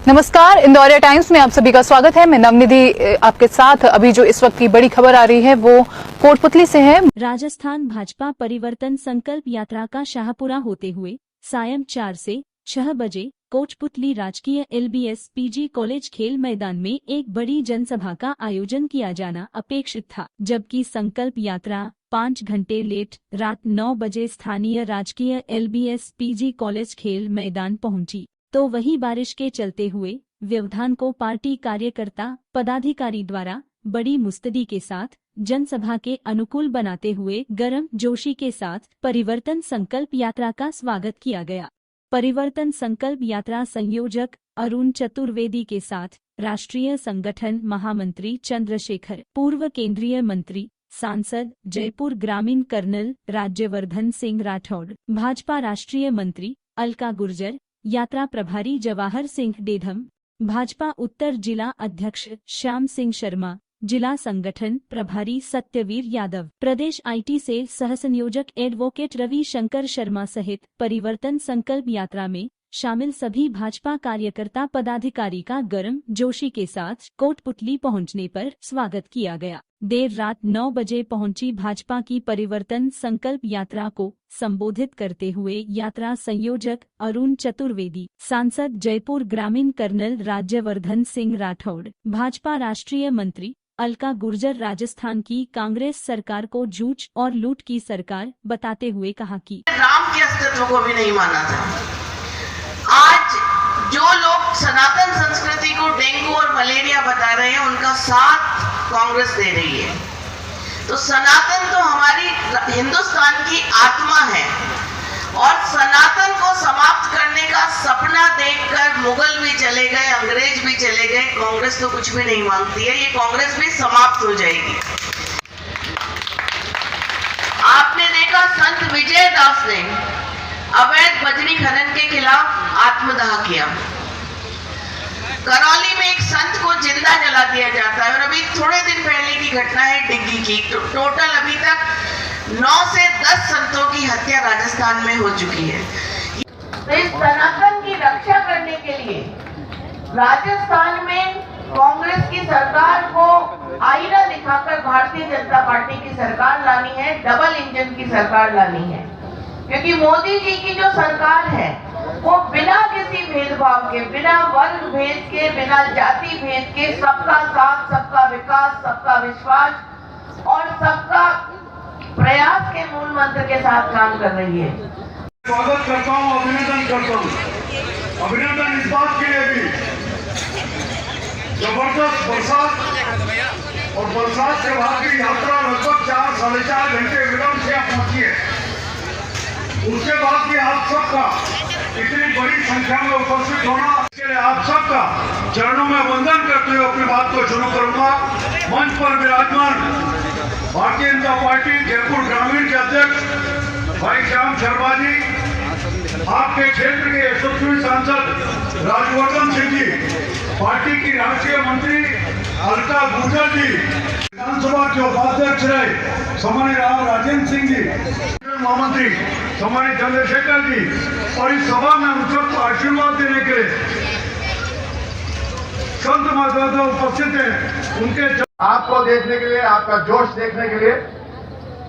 नमस्कार, इंदौरिया टाइम्स में आप सभी का स्वागत है। मैं नवनिधि आपके साथ। अभी जो इस वक्त की बड़ी खबर आ रही है वो कोटपुतली से है। राजस्थान भाजपा परिवर्तन संकल्प यात्रा का शाहपुरा होते हुए सायं 4 से 6 बजे कोटपुतली राजकीय LBS PG कॉलेज खेल मैदान में एक बड़ी जनसभा का आयोजन किया जाना अपेक्षित था, जबकि संकल्प यात्रा 5 घंटे लेट रात 9 बजे स्थानीय राजकीय LBS PG कॉलेज खेल मैदान पहुंची। तो वही बारिश के चलते हुए व्यवधान को पार्टी कार्यकर्ता पदाधिकारी द्वारा बड़ी मुस्तैदी के साथ जनसभा के अनुकूल बनाते हुए गर्म जोशी के साथ परिवर्तन संकल्प यात्रा का स्वागत किया गया। परिवर्तन संकल्प यात्रा संयोजक अरुण चतुर्वेदी के साथ राष्ट्रीय संगठन महामंत्री चंद्रशेखर, पूर्व केंद्रीय मंत्री सांसद जयपुर ग्रामीण कर्नल राज्यवर्धन सिंह राठौड़, भाजपा राष्ट्रीय मंत्री अलका गुर्जर, यात्रा प्रभारी जवाहर सिंह डेधम, भाजपा उत्तर जिला अध्यक्ष श्याम सिंह शर्मा, जिला संगठन प्रभारी सत्यवीर यादव, प्रदेश IT सेल सहसंयोजक एडवोकेट रवि शंकर शर्मा सहित परिवर्तन संकल्प यात्रा में शामिल सभी भाजपा कार्यकर्ता पदाधिकारी का गर्म जोशी के साथ कोटपुतली पहुंचने पर स्वागत किया गया। देर रात 9 बजे पहुंची भाजपा की परिवर्तन संकल्प यात्रा को संबोधित करते हुए यात्रा संयोजक अरुण चतुर्वेदी, सांसद जयपुर ग्रामीण कर्नल राज्यवर्धन सिंह राठौड़, भाजपा राष्ट्रीय मंत्री अलका गुर्जर राजस्थान की कांग्रेस सरकार को झूठ और लूट की सरकार बताते हुए कहा कि राम के अस्तित्व को भी नहीं माना था। आज जो लोग सनातन संस्कृति को डेंगू और मलेरिया बता रहे हैं, उनका साथ कांग्रेस दे रही है। तो सनातन तो हमारी हिंदुस्तान की आत्मा है और सनातन को समाप्त करने का सपना देखकर मुगल भी चले गए, अंग्रेज भी चले गए, कांग्रेस तो कुछ भी नहीं मांगती है। ये कांग्रेस भी समाप्त हो जाएगी। आपने देखा संत विजयदास ने अवैध बजरी खनन के खिलाफ आत्मदाह किया। करौली में एक संत को जिंदा जला दिया जाता है और अभी थोड़े दिन पहले की घटना है डिग्गी की। टोटल अभी तक 9 से 10 संतों की हत्या राजस्थान में हो चुकी है। तो इस सनातन की रक्षा करने के लिए राजस्थान में कांग्रेस की सरकार को आईना दिखाकर भारतीय जनता पार्टी की सरकार लानी है, डबल इंजन की सरकार लानी है। क्योंकि मोदी जी की जो सरकार है वो बिना किसी भेदभाव के, बिना वर्ग भेद के, बिना जाति भेद के सबका साथ, सबका विकास, सबका विश्वास और सबका प्रयास के मूल मंत्र के साथ काम कर रही है। स्वागत करता हूँ, अभिनंदन करता हूँ। अभिनंदन इस बात के लिए भी, जबरदस्त बरसात और बरसात के बाद की यात्रा लगभग 4 साढ़े 4 घंटे विलंब से पहुंची है। उसके बाद भी आप सबका इतनी बड़ी संख्या में उपस्थित होना, इसके लिए आप सबका चरणों में वंदन करते हुए अपनी बात को शुरू करूंगा। मंच पर विराजमान भारतीय जनता पार्टी जयपुर ग्रामीण के अध्यक्ष भाई श्याम शर्मा जी, आपके क्षेत्र के यशस्वी सांसद राज्यवर्धन सिंह जी, पार्टी की राष्ट्रीय मंत्री अलका गुर्जर जी, विधानसभा के उपाध्यक्ष रहे सम्मानित राव राजेंद्र सिंह जी, महामंत्री सम्मानित चंद्रशेखर जी, और इस सभा में हम सबको आशीर्वाद देने के लिए संत महात्मा उपस्थित हैं। उनके आपको देखने के लिए, आपका जोश देखने के लिए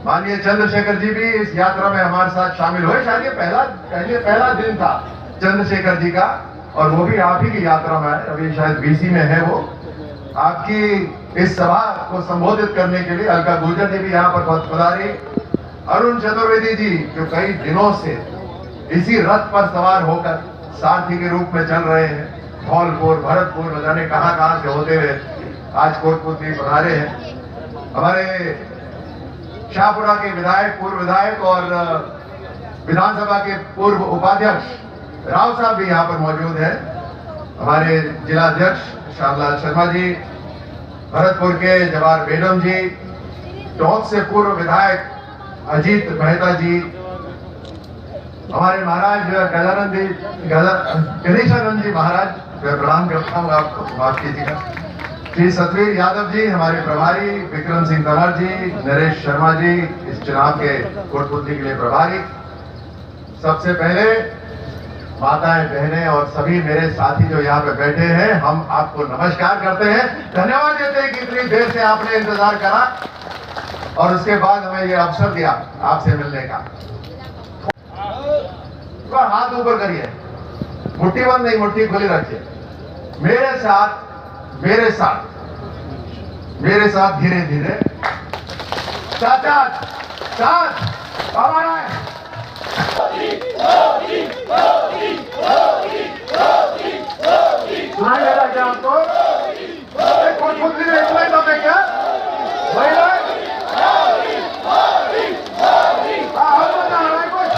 माननीय चंद्रशेखर जी भी इस यात्रा में हमारे साथ शामिल हुए। शायद ये पहला दिन था चंद्रशेखर जी का, और वो भी आप ही की यात्रा में है। अभी शायद BC में है वो। आपकी इस सभा को संबोधित करने के लिए अलका गुर्जर जी भी यहाँ पर पधारी। अरुण चतुर्वेदी जी जो कई दिनों से इसी रथ पर सवार होकर सारथी के रूप में चल रहे हैं, धौलपुर, भरतपुर, न जाने कहां से होते हुए आज कोटपुतली पधारे हैं। हमारे शाहपुरा के विधायक, पूर्व विधायक और विधानसभा के पूर्व उपाध्यक्ष राव साहब भी यहाँ पर मौजूद हैं। हमारे जिला अध्यक्ष श्यामलाल शर्मा जी, भरतपुर के जवाहर बेगम जी, टोंक से पूर्व विधायक अजीत मेहता जी, हमारे महाराज गणेशानंद जी महाराज, मैं प्रणाम करता हूँ आपको, माफ कीजिएगा। श्री सतवीर यादव जी, हमारे प्रभारी विक्रम सिंह तंवर जी, नरेश शर्मा जी, इस चुनाव के कोटपुतली के लिए प्रभारी। सबसे पहले माताएं, बहनें और सभी मेरे साथी जो यहाँ पे बैठे हैं, हम आपको नमस्कार करते हैं, धन्यवाद देते हैं कि इतनी देर से आपने इंतजार करा और उसके बाद हमें ये अवसर दिया आपसे मिलने का। तो हाथ ऊपर करिए, मुट्ठी बंद नहीं, मुट्ठी खुली रखिए। मेरे साथ मेरे साथ मेरे साथ धीरे धीरे चाचा साथ हमारा है। सुनाई दे रहा है क्या आपको? कोटपुतली में इतना ही दम है क्या? वही ना? हाँ, बता रहा है कुछ?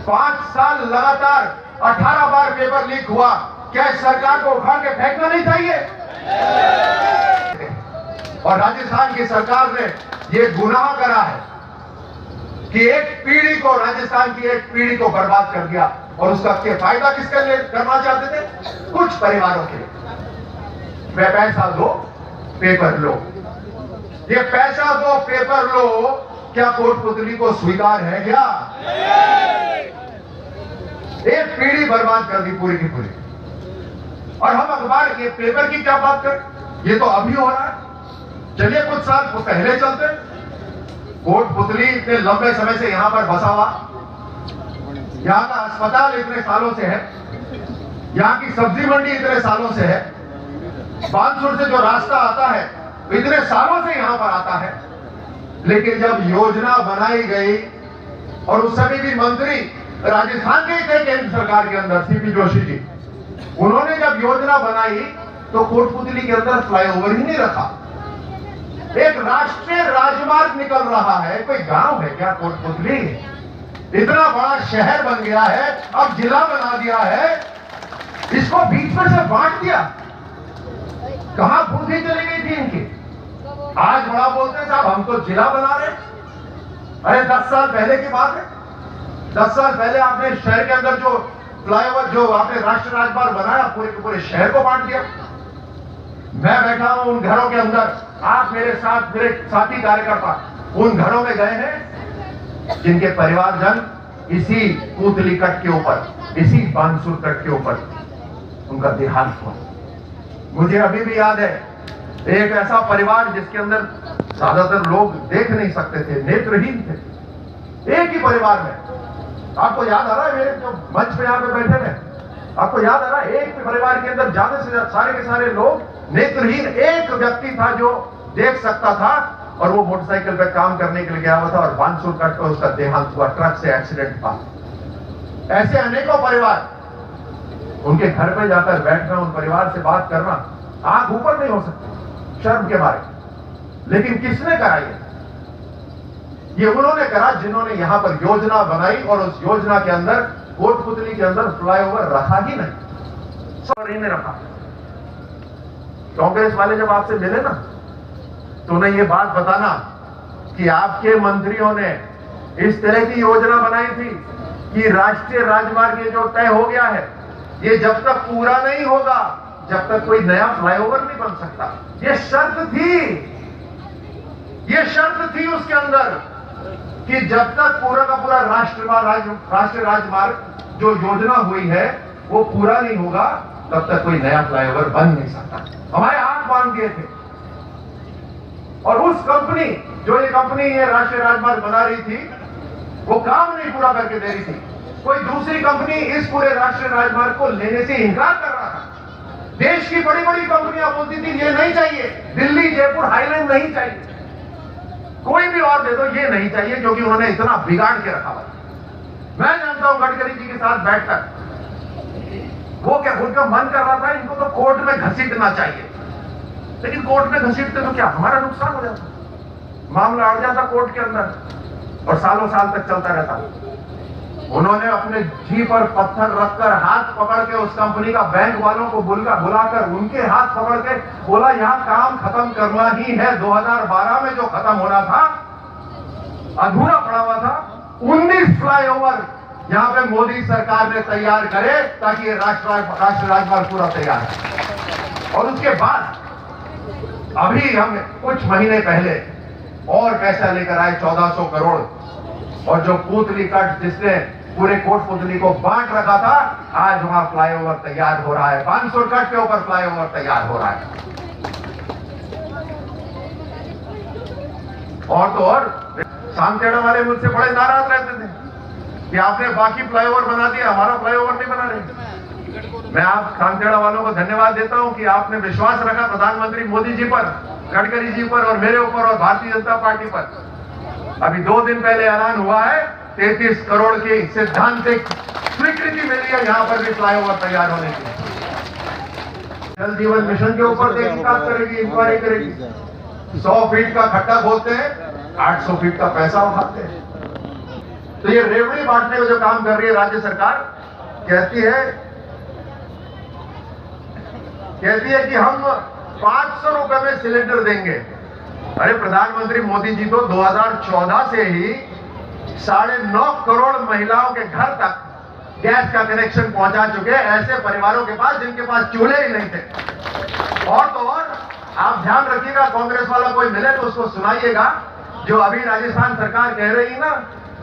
5 साल लगातार 18 बार पेपर लीक हुआ, क्या सरकार को उखाड़ के फेंकना नहीं चाहिए? और राजस्थान की सरकार ने ये गुनाह करा है कि एक पीढ़ी को, राजस्थान की एक पीढ़ी को बर्बाद कर दिया। और उसका क्या फायदा किसके लिए करना चाहते थे? कुछ परिवारों के लिए। वे पैसा दो पेपर लो, ये पैसा दो पेपर लो, क्या कोटपुतली को स्वीकार है क्या? एक पीढ़ी बर्बाद कर दी पूरी की पूरी। और हम अखबार के पेपर की क्या बात कर, ये तो अभी हो रहा है। चलिए कुछ साल पहले चलते। कोटपुतली इतने लंबे समय से यहां पर बसा हुआ, यहां का अस्पताल इतने सालों से है, यहां की सब्जी मंडी इतने सालों से है, बानसूर से जो रास्ता आता है इतने सालों से यहां पर आता है। लेकिन जब योजना बनाई गई, और उस समय भी मंत्री राजस्थान के थे केंद्र सरकार के अंदर, सीपी जोशी जी, उन्होंने जब योजना बनाई तो कोटपुतली के अंदर फ्लाईओवर ही नहीं रखा। एक राष्ट्रीय राजमार्ग निकल रहा है, कोई गांव है क्या कोटपुतली? इतना बड़ा शहर बन गया है, अब जिला बना दिया है, इसको बीच में से बांट दिया। कहां बुद्धि चली गई थी इनकी? आज बड़ा बोलते हैं साहब हम तो जिला बना रहे। अरे 10 साल पहले की बात है। 10 साल पहले आपने शहर के अंदर जो फ्लाईओवर, जो आपने राष्ट्रीय राजमार्ग बनाया, पूरे के पूरे शहर को बांट दिया। मैं बैठा हूं उन घरों के अंदर, आप मेरे साथ, मेरे साथी कार्यकर्ता उन घरों में गए हैं जिनके परिवारजन इसी पुतली कट के ऊपर, इसी बानसूर कट के ऊपर उनका देहांत हुआ। मुझे अभी भी याद है एक ऐसा परिवार जिसके अंदर ज्यादातर लोग देख नहीं सकते थे, नेत्रहीन थे, एक ही परिवार में। आपको याद आ रहा है, मेरे जो मंच पे यहाँ पे बैठे हैं, आपको याद आ रहा है, एक परिवार के अंदर ज्यादा से ज्यादा सारे के सारे लोग नेत्रहीन, एक व्यक्ति था जो देख सकता था, और वो मोटरसाइकिल पे काम करने के लिए गया हुआ था, और बानसूर कट पर उसका देहांत हुआ, ट्रक से एक्सीडेंट था। ऐसे अनेकों परिवार, उनके घर पे जाकर बैठना, उन परिवार से बात करना, आंख ऊपर नहीं हो सकती शर्म के मारे। लेकिन किसने करा ये उन्होंने करा जिन्होंने यहां पर योजना बनाई, और उस योजना के अंदर कोटपुतली के अंदर फ्लाईओवर रखा ही नहीं, सॉरी ने रखा। कांग्रेस वाले जब आपसे मिले ना, तो उन्हें ये बात बताना कि आपके मंत्रियों ने इस तरह की योजना बनाई थी कि राष्ट्रीय राजमार्ग ये जो तय हो गया है, ये जब तक पूरा नहीं होगा, जब तक कोई नया फ्लाईओवर नहीं बन सकता। ये शर्त थी, ये शर्त थी उसके अंदर कि जब तक पूरा का पूरा राष्ट्रीय राजमार्ग जो योजना हुई है वो पूरा नहीं होगा, तब तक कोई नया फ्लाईओवर बन नहीं सकता। हमारे हाथ बांध दिए थे। और उस कंपनी, जो ये कंपनी ये राष्ट्रीय राजमार्ग बना रही थी, वो काम नहीं पूरा करके दे रही थी। कोई दूसरी कंपनी इस पूरे राष्ट्रीय राजमार्ग को लेने से इनकार कर रहा था। देश की बड़ी बड़ी कंपनियां बोलती थी ये नहीं चाहिए, दिल्ली जयपुर हाईलाइन नहीं चाहिए, कोई भी और दे दो, ये नहीं चाहिए, क्योंकि उन्होंने इतना बिगाड़ के रखा हुआ। मैं जानता हूं गडकरी जी के साथ बैठकर वो क्या, उनका मन कर रहा था इनको तो कोर्ट में घसीटना चाहिए, लेकिन कोर्ट में घसीटते तो क्या हमारा नुकसान हो जाता, मामला अड़ जाता कोर्ट के अंदर और सालों साल तक चलता रहता। उन्होंने अपने जी पर पत्थर रखकर हाथ पकड़ के उस कंपनी का बैंक वालों को बुलाकर उनके हाथ पकड़ के बोला यहां काम खत्म करना ही है। 2012 में जो खत्म होना था, अधूरा पड़ा हुआ था, 19 फ्लाईओवर यहां पे मोदी सरकार ने तैयार करे ताकि ये राष्ट्रीय राजमार्ग पूरा तैयार है। और उसके बाद अभी हम कुछ महीने पहले और पैसा लेकर आए 1400 करोड़ और जो पूतली कट जिसने पूरे कोटपुतली को बांट रखा था, आज वहां फ्लाईओवर तैयार हो रहा है। 500 कट के ऊपर फ्लाईओवर तैयार हो रहा है। और तो और सामखेड़ा वाले मुझसे बड़े नाराज रहते थे कि आपने बाकी फ्लाईओवर बना दिया, हमारा फ्लाईओवर नहीं बना रहे। मैं आप सामखेड़ा वालों को धन्यवाद देता हूं कि आपने विश्वास रखा प्रधानमंत्री मोदी जी पर, गडकरी जी पर और मेरे ऊपर और भारतीय जनता पार्टी पर। अभी 2 दिन पहले ऐलान हुआ है 33 करोड़ की सैद्धांतिक स्वीकृति मिली है यहां पर भी फ्लाईओवर तैयार होने की। जल जीवन मिशन के ऊपर तहकीकात करेगी, इंक्वायरी करेगी। 100 फीट का खड्डा खोदते हैं, 800 फीट का पैसा उठाते हैं। तो ये रेवड़ी बांटने का जो काम कर रही है राज्य सरकार, कहती है कि हम 500 रुपए में सिलेंडर देंगे। अरे प्रधानमंत्री मोदी जी तो 2014 से ही 9.5 करोड़ महिलाओं के घर तक गैस का कनेक्शन पहुंचा चुके हैं, ऐसे परिवारों के पास जिनके पास चूल्हे ही नहीं थे। और तो और आप ध्यान रखिएगा, कांग्रेस वाला कोई मिले तो उसको सुनाइएगा, जो अभी राजस्थान सरकार कह रही है ना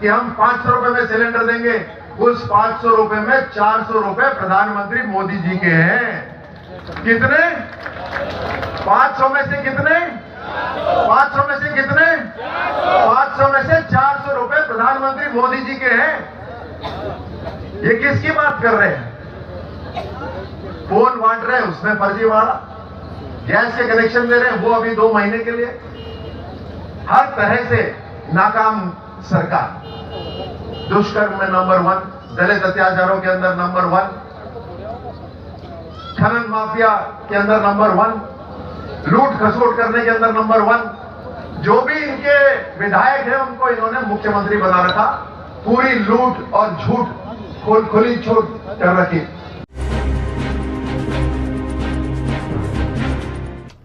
कि हम 500 रुपए में सिलेंडर देंगे, उस 500 रुपए में 400 रुपए प्रधानमंत्री मोदी जी के हैं। कितने? 500 में से कितने? 500 में से कितने? 500 में से 400 रुपए प्रधानमंत्री मोदी जी के हैं। ये किसकी बात कर रहे हैं? फोन बांट रहे हैं उसमें फर्जीवाड़ा, गैस के कनेक्शन दे रहे हैं वो अभी 2 महीने के लिए। हर तरह से नाकाम सरकार। दुष्कर्म में नंबर 1, दलित अत्याचारों के अंदर नंबर 1, खनन माफिया के अंदर नंबर 1, लूट खसोट करने के अंदर नंबर 1। जो भी इनके विधायक हैं उनको इन्होंने मुख्यमंत्री बना रखा। पूरी लूट और झूठ खुली छूट कर रखी।